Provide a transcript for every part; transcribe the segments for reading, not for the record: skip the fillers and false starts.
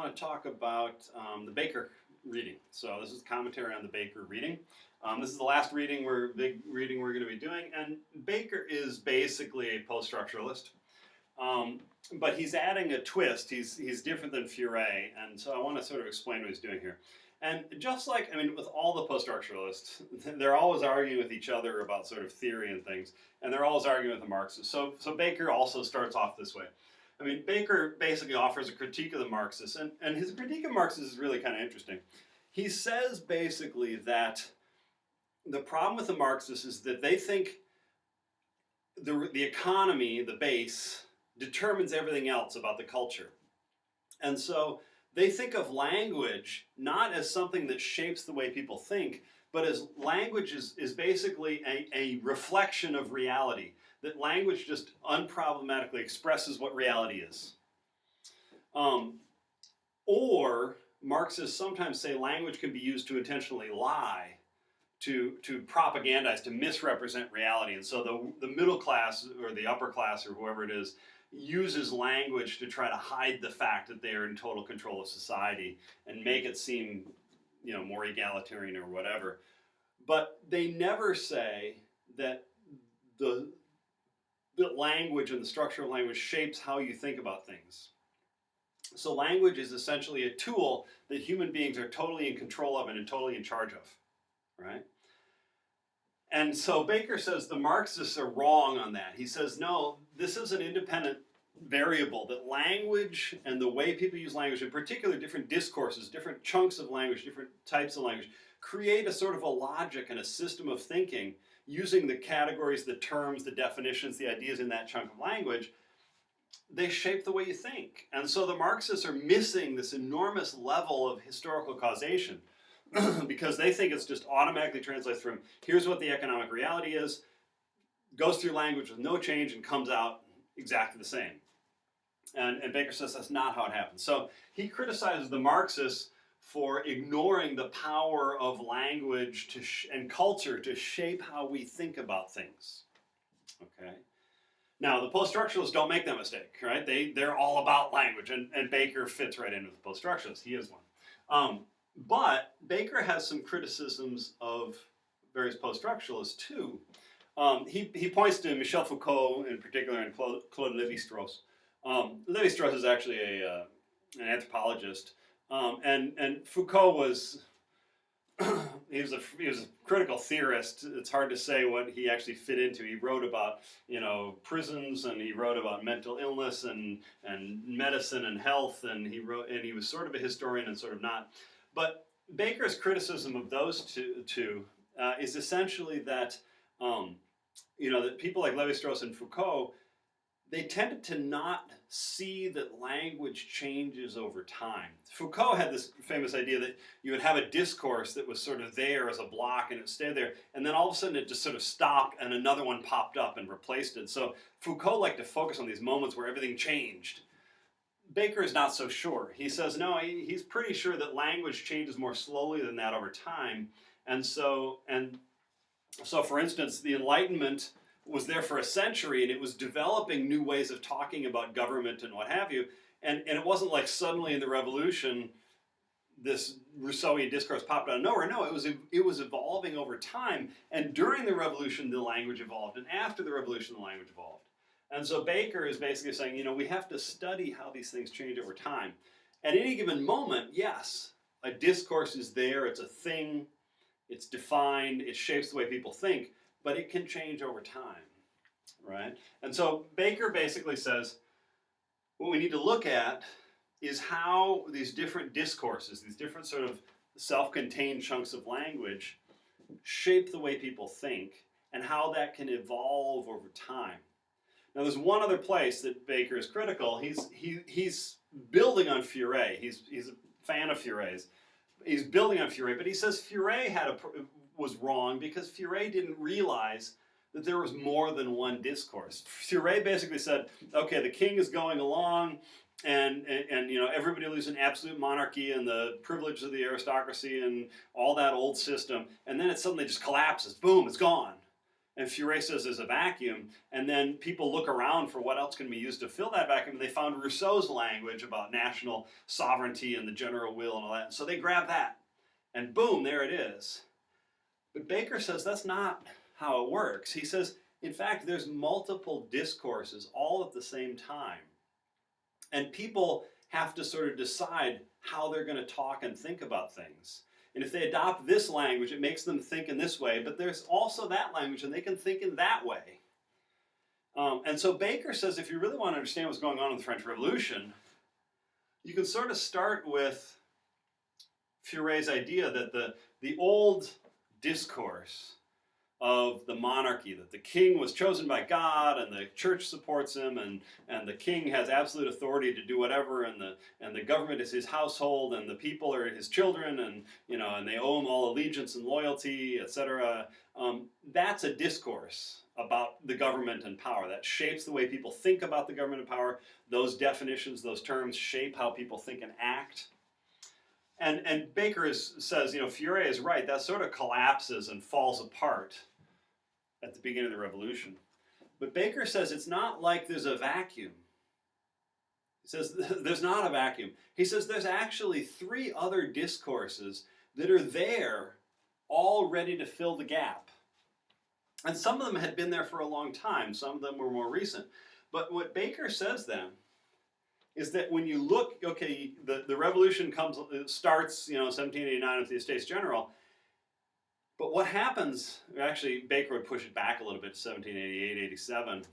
want to talk about the Baker reading. So this is commentary on the Baker reading. This is the last big reading we're going to be doing, and Baker is basically a post-structuralist, but he's adding a twist. He's different than Furet, and so I want to sort of explain what he's doing here. And just like, I mean, with all the post-structuralists, they're always arguing with each other about sort of theory and things, and they're always arguing with the Marxists. So Baker also starts off this way. I mean, Baker basically offers a critique of the Marxists, and his critique of Marxists is really kind of interesting. He says basically that the problem with the Marxists is that they think the economy, the base, determines everything else about the culture. And so they think of language not as something that shapes the way people think, but as language is basically a reflection of reality. That language just unproblematically expresses what reality is. Or Marxists sometimes say language can be used to intentionally lie, to propagandize, to misrepresent reality. And so the middle class or the upper class or whoever it is uses language to try to hide the fact that they are in total control of society and make it seem, more egalitarian or whatever. But they never say that the language and the structure of language shapes how you think about things. So language is essentially a tool that human beings are totally in control of and totally in charge of, right? And so Baker says the Marxists are wrong on that. He says, no, this is an independent variable, that language and the way people use language, in particular different discourses, different chunks of language, different types of language, create a sort of a logic and a system of thinking using the categories, the terms, the definitions, the ideas in that chunk of language. They shape the way you think. And so the Marxists are missing this enormous level of historical causation because they think it's just automatically translates from here's what the economic reality is, goes through language with no change and comes out exactly the same. And Baker says that's not how it happens. So he criticizes the Marxists for ignoring the power of language and culture to shape how we think about things. Okay. Now, the post-structuralists don't make that mistake, right? They're all about language, and Baker fits right into the post-structuralists. He is one. But Baker has some criticisms of various post-structuralists, too. He points to Michel Foucault in particular and Claude Lévi-Strauss. Lévi-Strauss is actually an anthropologist. And Foucault was he was a critical theorist. It's hard to say what he actually fit into. He wrote about prisons, and he wrote about mental illness and medicine and health, and he was sort of a historian and sort of not. But Baker's criticism of those two is essentially that that people like Lévi-Strauss and Foucault, they tended to not see that language changes over time. Foucault had this famous idea that you would have a discourse that was sort of there as a block and it stayed there, and then all of a sudden it just sort of stopped and another one popped up and replaced it. So Foucault liked to focus on these moments where everything changed. Baker is not so sure. He says no, he's pretty sure that language changes more slowly than that over time. And so for instance, the Enlightenment was there for a century, and it was developing new ways of talking about government and what have you. And it wasn't like suddenly in the Revolution, this Rousseauian discourse popped out of nowhere. No, it was evolving over time. And during the Revolution, the language evolved, and after the Revolution, the language evolved. And so Baker is basically saying, we have to study how these things change over time. At any given moment, yes, a discourse is there, it's a thing, it's defined, it shapes the way people think, but it can change over time, right? And so Baker basically says, what we need to look at is how these different discourses, these different sort of self-contained chunks of language shape the way people think and how that can evolve over time. Now there's one other place that Baker is critical. He's building on Furet. He's a fan of Furet's. He's building on Furet, but he says Furet was wrong because Furet didn't realize that there was more than one discourse. Furet basically said, okay, the king is going along, and everybody lives in absolute monarchy and the privilege of the aristocracy and all that old system, and then it suddenly just collapses. Boom, it's gone. And Furet says there's a vacuum, and then people look around for what else can be used to fill that vacuum, and they found Rousseau's language about national sovereignty and the general will and all that. So they grab that, and boom, there it is. But Baker says that's not how it works. He says, in fact, there's multiple discourses all at the same time. And people have to sort of decide how they're going to talk and think about things. And if they adopt this language, it makes them think in this way, but there's also that language, and they can think in that way. And so Baker says if you really want to understand what's going on in the French Revolution, you can sort of start with Furet's idea that the old discourse of the monarchy, that the king was chosen by God and the church supports him, and the king has absolute authority to do whatever, and the government is his household, and the people are his children, and and they owe him all allegiance and loyalty, etc. That's a discourse about the government and power that shapes the way people think about the government and power. Those definitions, those terms shape how people think and act. And Baker says, Furet is right, that sort of collapses and falls apart at the beginning of the revolution. But Baker says it's not like there's a vacuum. He says there's not a vacuum. He says there's actually 3 other discourses that are there, all ready to fill the gap. And some of them had been there for a long time. Some of them were more recent. But what Baker says then is that when you look, okay, the revolution starts, 1789 with the Estates General. But what happens, actually Baker would push it back a little bit to 1788, 87.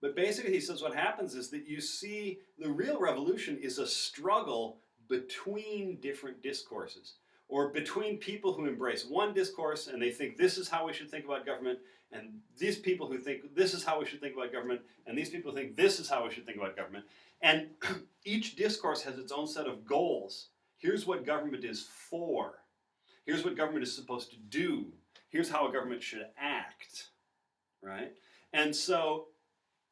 But basically he says what happens is that you see the real revolution is a struggle between different discourses, or between people who embrace one discourse and they think this is how we should think about government, and these people who think this is how we should think about government, and these people think this is how we should think about government. And each discourse has its own set of goals. Here's what government is for. Here's what government is supposed to do. Here's how a government should act, right? And so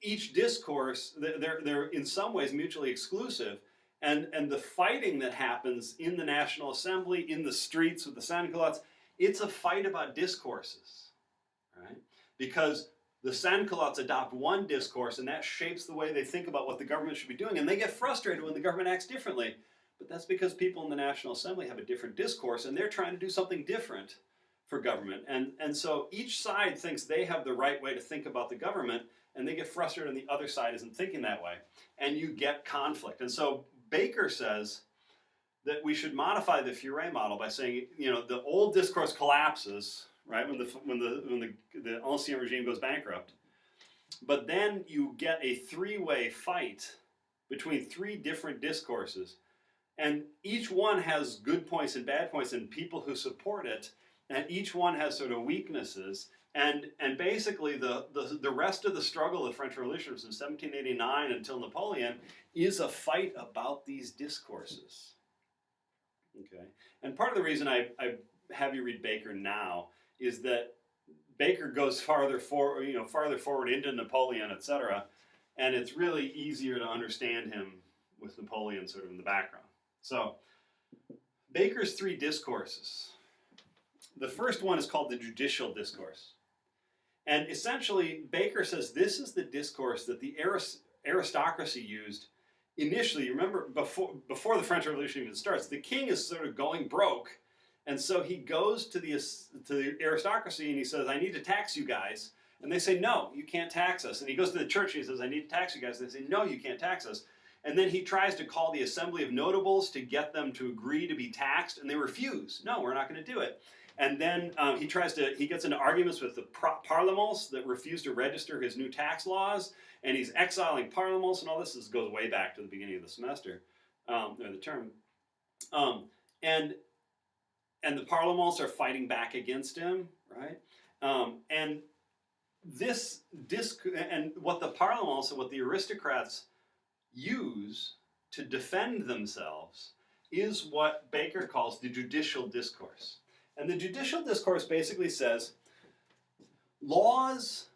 each discourse, they're in some ways mutually exclusive, and the fighting that happens in the National Assembly, in the streets with the sans-culottes, it's a fight about discourses, right? Because the sans-culottes adopt one discourse, and that shapes the way they think about what the government should be doing, and they get frustrated when the government acts differently. But that's because people in the National Assembly have a different discourse, and they're trying to do something different for government. And so each side thinks they have the right way to think about the government, and they get frustrated when the other side isn't thinking that way. And you get conflict. And so Baker says that we should modify the Furet model by saying, the old discourse collapses, right, when the Ancien regime goes bankrupt. But then you get a 3-way fight between 3 different discourses. And each one has good points and bad points and people who support it. And each one has sort of weaknesses. And basically the rest of the struggle of the French Revolution from 1789 until Napoleon is a fight about these discourses. Okay. And part of the reason I have you read Baker now is that Baker goes farther forward into Napoleon, etc. And it's really easier to understand him with Napoleon sort of in the background. So, Baker's 3 discourses. The first one is called the judicial discourse. And essentially, Baker says this is the discourse that the aristocracy used initially. Remember, before the French Revolution even starts, the king is sort of going broke. And so he goes to the aristocracy and he says, I need to tax you guys. And they say, no, you can't tax us. And he goes to the church and he says, I need to tax you guys. And they say, no, you can't tax us. And then he tries to call the Assembly of Notables to get them to agree to be taxed, and they refuse. No, we're not going to do it. And then he gets into arguments with the parlements that refuse to register his new tax laws, and he's exiling parlements, and all this goes way back to the beginning of the semester, or the term. And the parlements are fighting back against him, right? And what the parlements and what the aristocrats use to defend themselves is what Baker calls the judicial discourse. And the judicial discourse basically says laws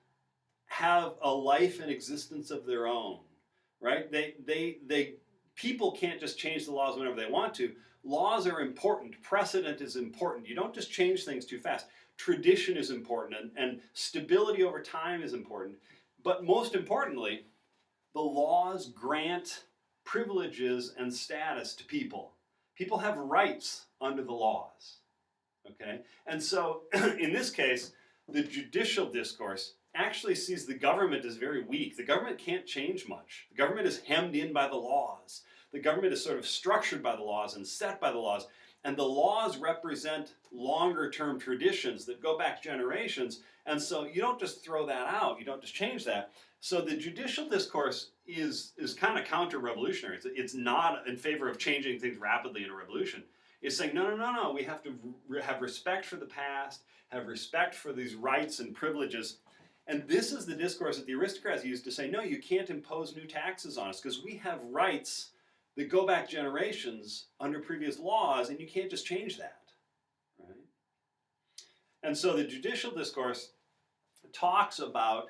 have a life and existence of their own, right? People can't just change the laws whenever they want to. Laws are important. Precedent is important. You don't just change things too fast. tradition is important, and stability over time is important. But most importantly, the laws grant privileges and status to people. People have rights under the laws. Okay? And so, in this case, the judicial discourse actually sees the government as very weak. The government can't change much. The government is hemmed in by the laws. The government is sort of structured by the laws and set by the laws. And the laws represent longer term traditions that go back generations. And so you don't just throw that out, you don't just change that. So the judicial discourse is kind of counter-revolutionary. It's not in favor of changing things rapidly in a revolution. It's saying, no, we have to have respect for the past, have respect for these rights and privileges. And this is the discourse that the aristocrats used to say, no, you can't impose new taxes on us because we have rights that go back generations under previous laws, and you can't just change that. Right? And so the judicial discourse talks about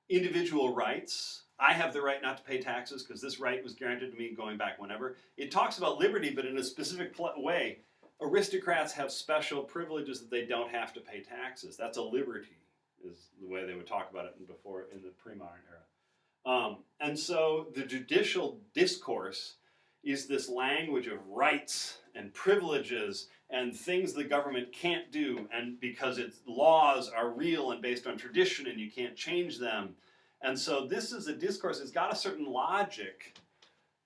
individual rights. I have the right not to pay taxes because this right was granted to me going back whenever. It talks about liberty, but in a specific way. Aristocrats have special privileges that they don't have to pay taxes. That's a liberty, is the way they would talk about it in the pre-modern era. And so the judicial discourse is this language of rights and privileges and things the government can't do, and because its laws are real and based on tradition and you can't change them. And so this is a discourse that's got a certain logic.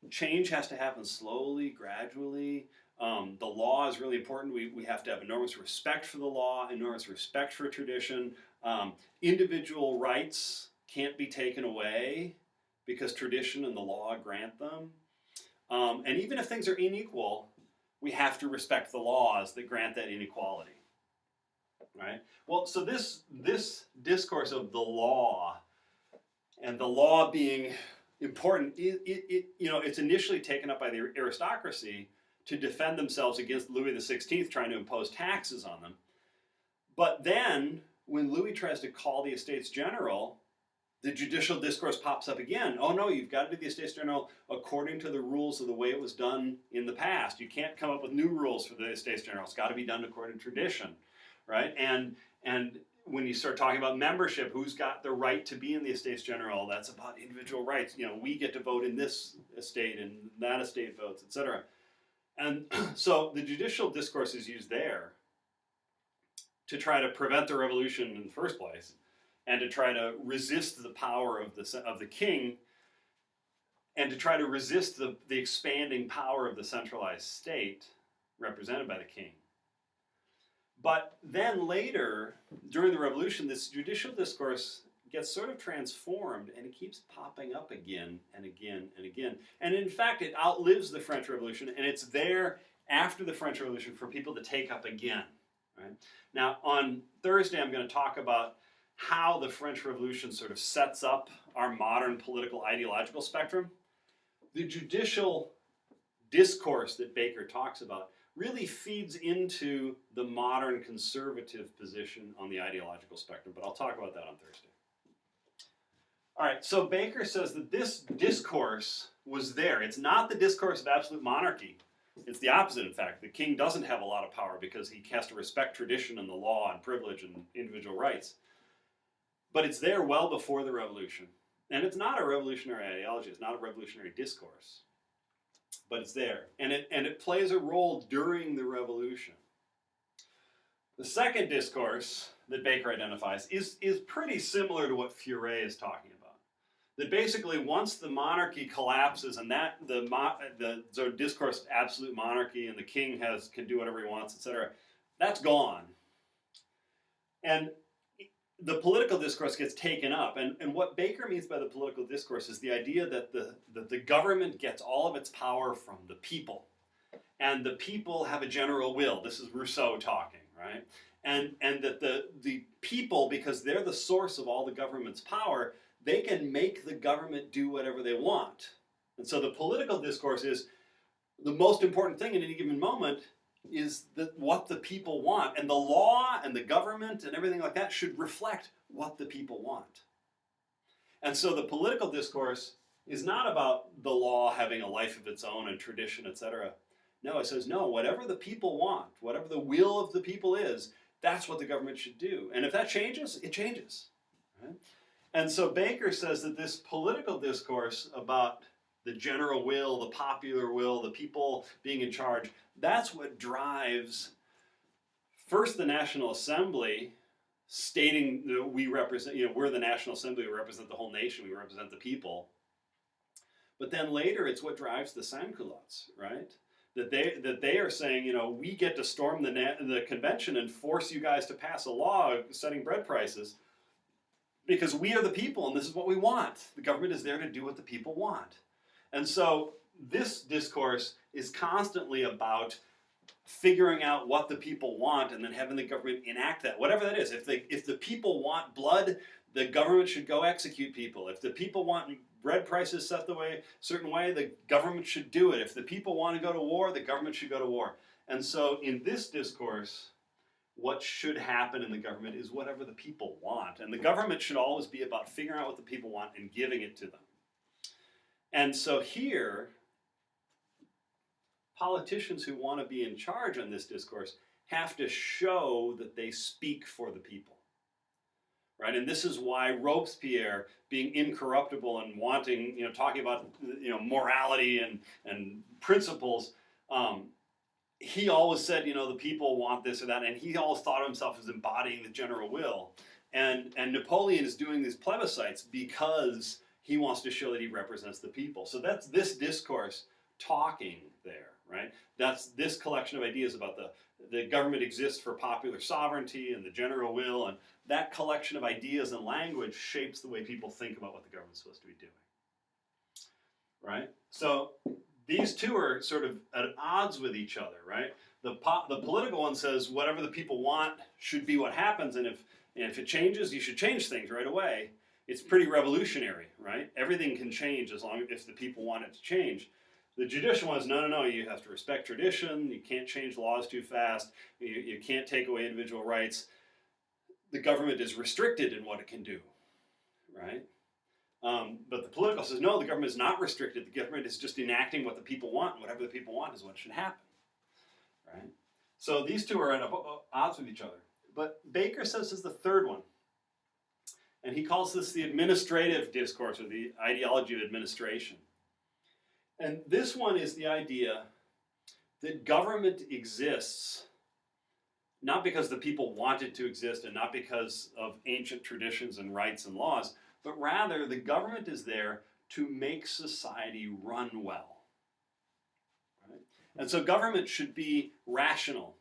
Change has to happen slowly, gradually. The law is really important. We have to have enormous respect for the law, enormous respect for tradition. Individual rights can't be taken away because tradition and the law grant them. And even if things are unequal, we have to respect the laws that grant that inequality. Right? Well, so this discourse of the law and the law being important, it's initially taken up by the aristocracy to defend themselves against Louis XVI trying to impose taxes on them. But then, when Louis tries to call the Estates General, the judicial discourse pops up again. Oh no, you've got to do the Estates General according to the rules of the way it was done in the past. You can't come up with new rules for the Estates General. It's got to be done according to tradition, right? And when you start talking about membership, who's got the right to be in the Estates General? That's about individual rights. We get to vote in this estate and that estate votes, etc. And so the judicial discourse is used there to try to prevent the revolution in the first place, and to try to resist the power of the king, and to try to resist the expanding power of the centralized state represented by the king. But then later, during the revolution, this judicial discourse gets sort of transformed, and it keeps popping up again and again and again. And in fact, it outlives the French Revolution, and it's there after the French Revolution for people to take up again. Right? Now, on Thursday, I'm going to talk about how the French Revolution sort of sets up our modern political ideological spectrum. The judicial discourse that Baker talks about really feeds into the modern conservative position on the ideological spectrum, but I'll talk about that on Thursday. All right, so Baker says that this discourse was there. It's not the discourse of absolute monarchy. It's the opposite, in fact. The king doesn't have a lot of power because he has to respect tradition and the law and privilege and individual rights. But it's there well before the revolution. And it's not a revolutionary ideology. It's not a revolutionary discourse. But it's there. And it plays a role during the revolution. The second discourse that Baker identifies is pretty similar to what Furet is talking about. That basically once the monarchy collapses and that the discourse of absolute monarchy and the king can do whatever he wants, etc., that's gone. And the political discourse gets taken up. And what Baker means by the political discourse is the idea that the government gets all of its power from the people. And the people have a general will. This is Rousseau talking, right? And that the people, because they're the source of all the government's power, they can make the government do whatever they want. And so the political discourse is the most important thing in any given moment is what the people want. And the law and the government and everything like that should reflect what the people want. And so the political discourse is not about the law having a life of its own and tradition, etc. No, it says, no, whatever the people want, whatever the will of the people is, that's what the government should do. And if that changes, it changes. Right? And so Baker says that this political discourse about the general will, the popular will, the people being in charge, that's what drives first the National Assembly stating that we represent, we're the National Assembly, we represent the whole nation, we represent the people. But then later it's what drives the sans-culottes, right? That they are saying, we get to storm the convention and force you guys to pass a law setting bread prices because we are the people and this is what we want. The government is there to do what the people want. And so this discourse is constantly about figuring out what the people want and then having the government enact that, whatever that is. If the people want blood, the government should go execute people. If the people want bread prices set certain way, the government should do it. If the people want to go to war, the government should go to war. And so in this discourse, what should happen in the government is whatever the people want. And the government should always be about figuring out what the people want and giving it to them. And so here, politicians who want to be in charge on this discourse have to show that they speak for the people. Right? And this is why Robespierre, being incorruptible and wanting, talking about, morality and principles, he always said, the people want this or that, and he always thought of himself as embodying the general will. And Napoleon is doing these plebiscites because he wants to show that he represents the people. So that's this discourse talking there, right? That's this collection of ideas about the government exists for popular sovereignty and the general will, and that collection of ideas and language shapes the way people think about what the government's supposed to be doing, right? So these two are sort of at odds with each other, right? The political one says whatever the people want should be what happens, and if it changes, you should change things right away. It's pretty revolutionary, right? Everything can change if the people want it to change. The judicial one is no, you have to respect tradition, you can't change laws too fast, you can't take away individual rights. The government is restricted in what it can do, right? But the political says, no, the government is not restricted, the government is just enacting what the people want, and whatever the people want is what should happen, right? So these two are at odds with each other. But Baker says this is the third one. And he calls this the administrative discourse, or the ideology of administration. And this one is the idea that government exists not because the people want it to exist and not because of ancient traditions and rights and laws, but rather the government is there to make society run well. Right? And so government should be rational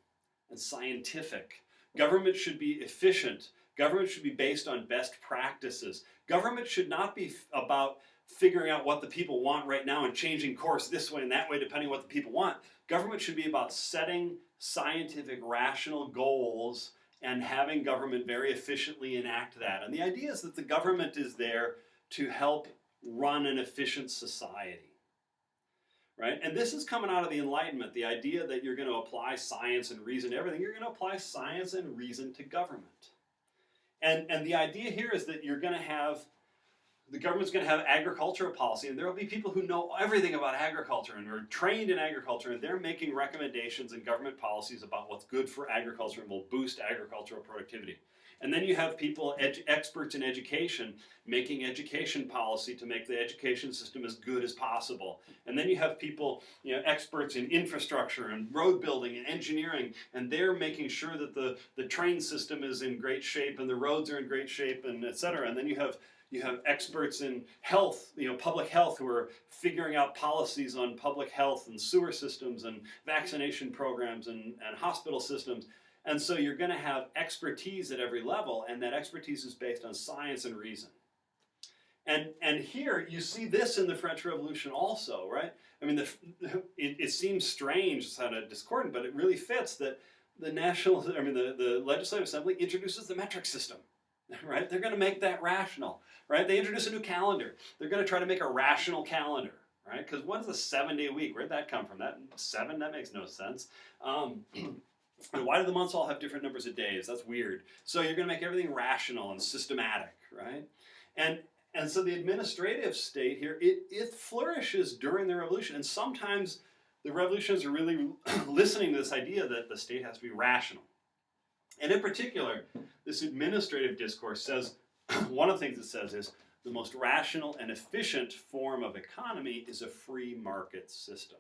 and scientific. Government should be efficient. Government should be based on best practices. Government should not be about figuring out what the people want right now and changing course this way and that way depending on what the people want. Government should be about setting scientific, rational goals and having government very efficiently enact that. And the idea is that the government is there to help run an efficient society. Right? And this is coming out of the Enlightenment, the idea that you're going to apply science and reason to everything. You're going to apply science and reason to government. And the idea here is that the government's going to have agricultural policy, and there will be people who know everything about agriculture and are trained in agriculture, and they're making recommendations and government policies about what's good for agriculture and will boost agricultural productivity. And then you have people, experts in education, making education policy to make the education system as good as possible. And then you have people, experts in infrastructure and road building and engineering, and they're making sure that the train system is in great shape and the roads are in great shape, and et cetera. And then you have experts in health, public health, who are figuring out policies on public health and sewer systems and vaccination programs and hospital systems. And so you're going to have expertise at every level, and that expertise is based on science and reason. And here you see this in the French Revolution also, right? I mean, it seems strange, it's kind of discordant, but it really fits that the Legislative Assembly introduces the metric system, right? They're going to make that rational, right? They introduce a new calendar. They're going to try to make a rational calendar, right? Because what is a 7-day week? Where'd that come from? That makes no sense. And why do the months all have different numbers of days? That's weird. So you're going to make everything rational and systematic, right? And so the administrative state here, it flourishes during the revolution. And sometimes the revolutionaries are really listening to this idea that the state has to be rational. And in particular, this administrative discourse says, one of the things it says is, the most rational and efficient form of economy is a free market system,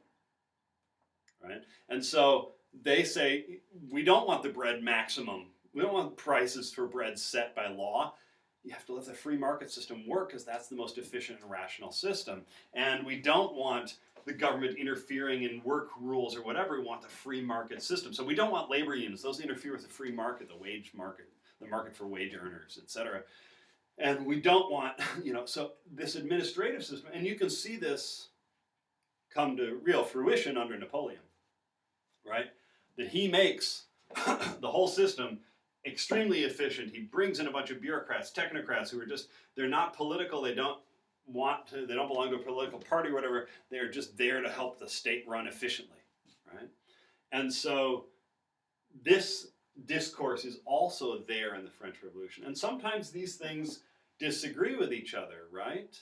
right? And so they say, we don't want the bread maximum. We don't want prices for bread set by law. You have to let the free market system work because that's the most efficient and rational system. And we don't want the government interfering in work rules or whatever. We want the free market system. So we don't want labor unions. Those interfere with the free market, the wage market, the market for wage earners, etc. And we don't want, so this administrative system, and you can see this come to real fruition under Napoleon, right? That he makes the whole system extremely efficient. He brings in a bunch of bureaucrats, technocrats who are just, they're not political, they don't belong to a political party or whatever, they're just there to help the state run efficiently, right? And so this discourse is also there in the French Revolution. And sometimes these things disagree with each other, right?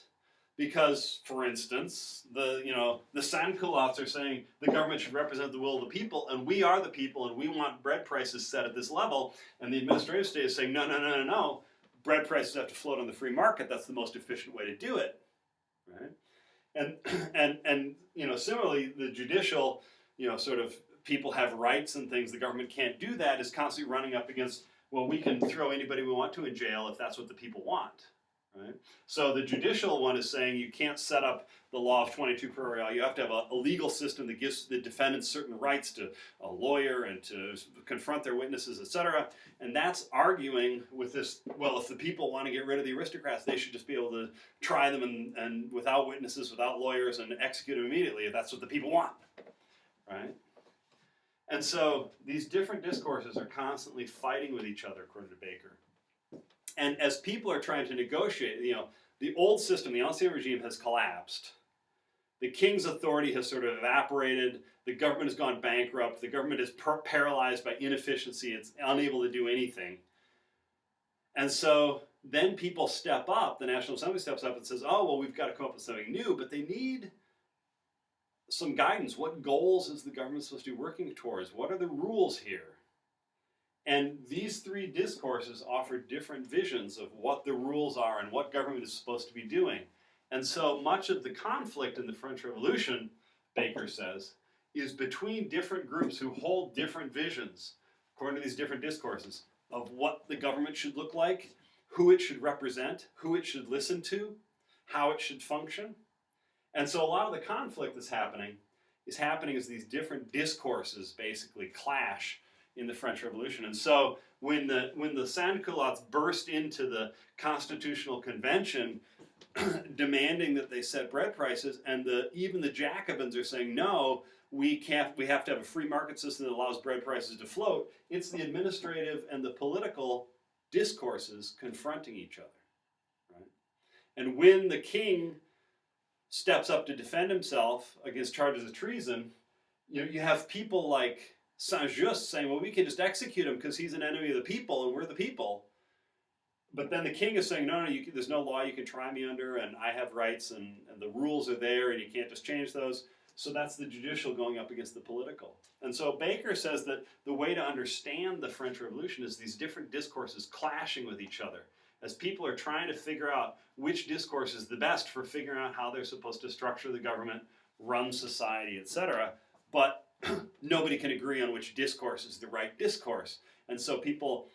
Because, for instance, the sans-culottes are saying the government should represent the will of the people, and we are the people, and we want bread prices set at this level. And the administrative state is saying, no. Bread prices have to float on the free market. That's the most efficient way to do it, right? And similarly, the judicial, sort of people have rights and things. The government can't do that. Is constantly running up against, well, we can throw anybody we want to in jail if that's what the people want. Right? So the judicial one is saying you can't set up the law of 22 per real. You have to have a legal system that gives the defendants certain rights to a lawyer and to confront their witnesses, etc. And that's arguing with this, well, if the people want to get rid of the aristocrats, they should just be able to try them and without witnesses, without lawyers, and execute them immediately if that's what the people want. Right? And so these different discourses are constantly fighting with each other, according to Baker. And as people are trying to negotiate, the old system, the Ancien regime, has collapsed. The king's authority has sort of evaporated. The government has gone bankrupt. The government is paralyzed by inefficiency. It's unable to do anything. And so then people step up. The National Assembly steps up and says, oh, well, we've got to come up with something new. But they need some guidance. What goals is the government supposed to be working towards? What are the rules here? And these three discourses offer different visions of what the rules are and what government is supposed to be doing. And so much of the conflict in the French Revolution, Baker says, is between different groups who hold different visions, according to these different discourses, of what the government should look like, who it should represent, who it should listen to, how it should function. And so a lot of the conflict that's happening as these different discourses basically clash in the French Revolution. And so when the sans-culottes burst into the Constitutional Convention demanding that they set bread prices, and even the Jacobins are saying, no, we have to have a free market system that allows bread prices to float, it's the administrative and the political discourses confronting each other. Right? And when the king steps up to defend himself against charges of treason, you have people like Saint-Just saying, well, we can just execute him because he's an enemy of the people and we're the people. But then the king is saying, no, there's no law you can try me under, and I have rights, and the rules are there, and you can't just change those. So that's the judicial going up against the political. And so Baker says that the way to understand the French Revolution is these different discourses clashing with each other, as people are trying to figure out which discourse is the best for figuring out how they're supposed to structure the government, run society, etc. But nobody can agree on which discourse is the right discourse. And so people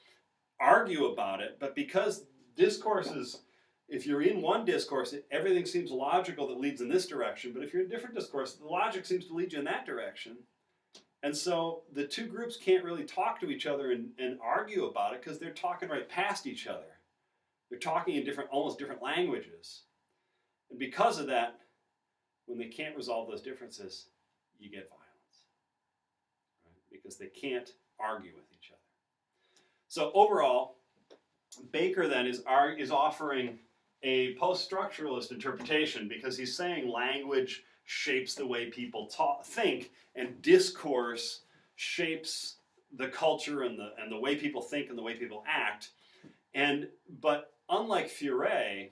argue about it, but because discourses, if you're in one discourse, everything seems logical that leads in this direction, but if you're in a different discourse, the logic seems to lead you in that direction. And so the two groups can't really talk to each other and argue about it because they're talking right past each other. They're talking in almost different languages. And because of that, when they can't resolve those differences, you get violence. Because they can't argue with each other. So overall, Baker then is offering a post-structuralist interpretation because he's saying language shapes the way people think, and discourse shapes the culture and the way people think and the way people act. But unlike Furet,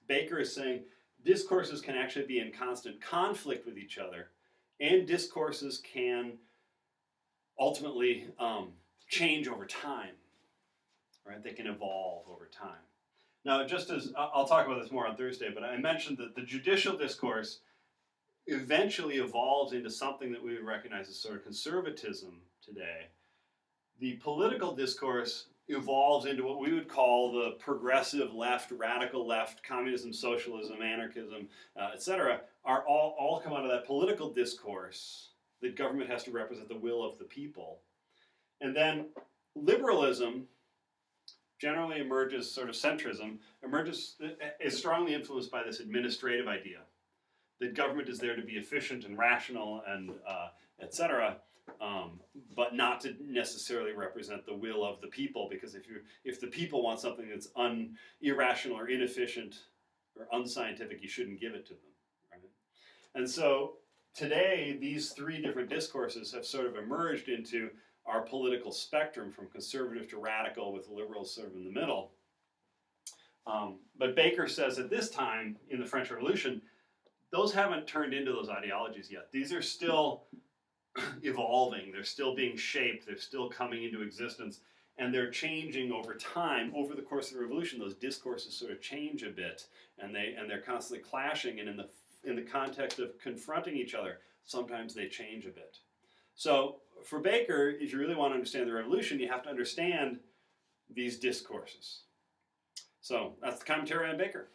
Baker is saying discourses can actually be in constant conflict with each other, and discourses can ultimately change over time, right? They can evolve over time. Now, just as I'll talk about this more on Thursday, but I mentioned that the judicial discourse eventually evolves into something that we would recognize as sort of conservatism today. The political discourse evolves into what we would call the progressive left, radical left, communism, socialism, anarchism, etc., are all come out of that political discourse that government has to represent the will of the people. And then liberalism generally emerges, sort of centrism, is strongly influenced by this administrative idea that government is there to be efficient and rational and etc., but not to necessarily represent the will of the people, because if the people want something that's irrational or inefficient or unscientific, you shouldn't give it to them. Right? And so today, these three different discourses have sort of emerged into our political spectrum, from conservative to radical, with liberals sort of in the middle. But Baker says at this time in the French Revolution, those haven't turned into those ideologies yet. These are still evolving. They're still being shaped. They're still coming into existence. And they're changing over time. Over the course of the revolution, those discourses sort of change a bit. And they're constantly clashing. And in the context of confronting each other, sometimes they change a bit. So for Baker, if you really want to understand the revolution, you have to understand these discourses. So that's the commentary on Baker.